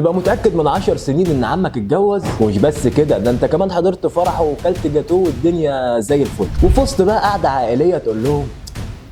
تبقى متاكد من 10 سنين ان عمك اتجوز، ومش بس كده، ده انت كمان حضرت فرحه وكلت جاتوه والدنيا زي الفل، وفي وسط بقى قعده عائليه تقول لهم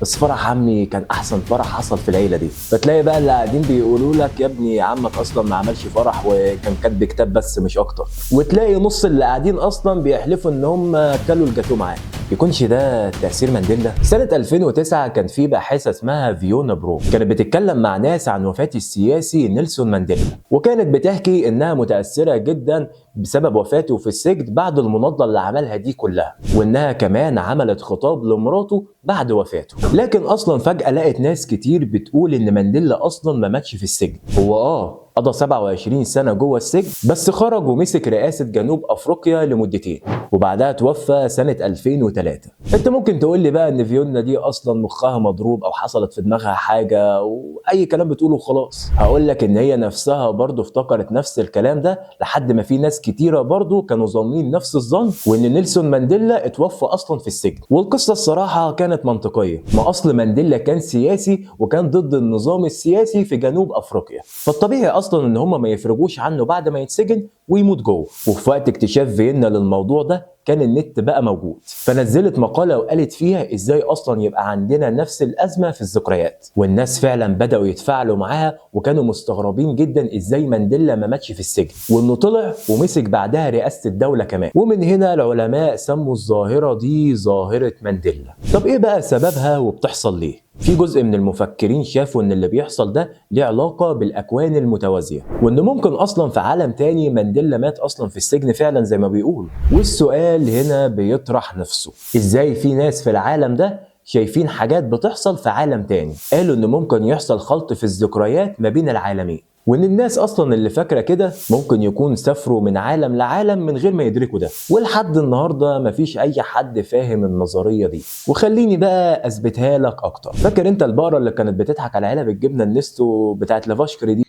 بس فرح عمي كان احسن فرح حصل في العيله دي. فتلاقي بقى اللي قاعدين بيقولوا لك يا ابني عمك اصلا ما عملش فرح وكان كاتب كتاب بس مش اكتر، وتلاقي نص اللي قاعدين اصلا بيحلفوا ان هم كلوا الجاتوه معاه. يكونش ده تأثير مانديلا؟ سنة 2009 كان في باحثة اسمها فيونا برو، كانت بتتكلم مع ناس عن وفاة السياسي نيلسون مانديلا، وكانت بتحكي انها متأثرة جدا بسبب وفاته في السجن بعد المناضلة اللي عملها دي كلها، وانها كمان عملت خطاب لمراته بعد وفاته. لكن اصلا فجأة لقت ناس كتير بتقول ان مانديلا اصلا ما ماتش في السجن، هو قضى 27 سنة جوه السجن، بس خرج ومسك رئاسة جنوب افريقيا لمدتين، وبعدها توفى سنة 2003. انت ممكن تقول لي بقى ان فيونا دي اصلا مخها مضروب او حصلت في دماغها حاجة واي كلام بتقوله خلاص. هقول لك ان هي نفسها برضه افتكرت نفس الكلام ده، لحد ما في ناس كتيرة برضه كانوا ظانين نفس الظن، وان نيلسون مانديلا اتوفى اصلا في السجن. والقصة الصراحة كانت منطقية، ما اصل مانديلا كان سياسي وكان ضد النظام السياسي في جنوب افريقيا، فالطبيعي اصلا ان هم ما يفرجوش عنه بعد ما يتسجن ويموت جوه. وفي وقت اكتشاف فيينا للموضوع ده كان النت بقى موجود، فنزلت مقاله وقالت فيها ازاي اصلا يبقى عندنا نفس الازمه في الذكريات، والناس فعلا بداوا يتفاعلوا معاها، وكانوا مستغربين جدا ازاي مانديلا ما ماتش في السجن، وانه طلع ومسك بعدها رئاسه الدوله كمان. ومن هنا العلماء سموا الظاهره دي ظاهره مانديلا. طب ايه بقى سببها وبتحصل ليه؟ في جزء من المفكرين شافوا ان اللي بيحصل ده ليه علاقه بالاكوان المتوازيه، وان ممكن اصلا في عالم تاني مانديلا مات اصلا في السجن فعلا زي ما بيقول. والسؤال هنا بيطرح نفسه، ازاي في ناس في العالم ده شايفين حاجات بتحصل في عالم تاني؟ قالوا ان ممكن يحصل خلط في الذكريات ما بين العالمين، وان الناس اصلا اللي فاكره كده ممكن يكون سافروا من عالم لعالم من غير ما يدركوا ده. ولحد النهارده مفيش اي حد فاهم النظريه دي، وخليني بقى اثبتها لك اكتر. فاكر انت البقره اللي كانت بتضحك على علب الجبنه النستو بتاعت لافاشكري دي؟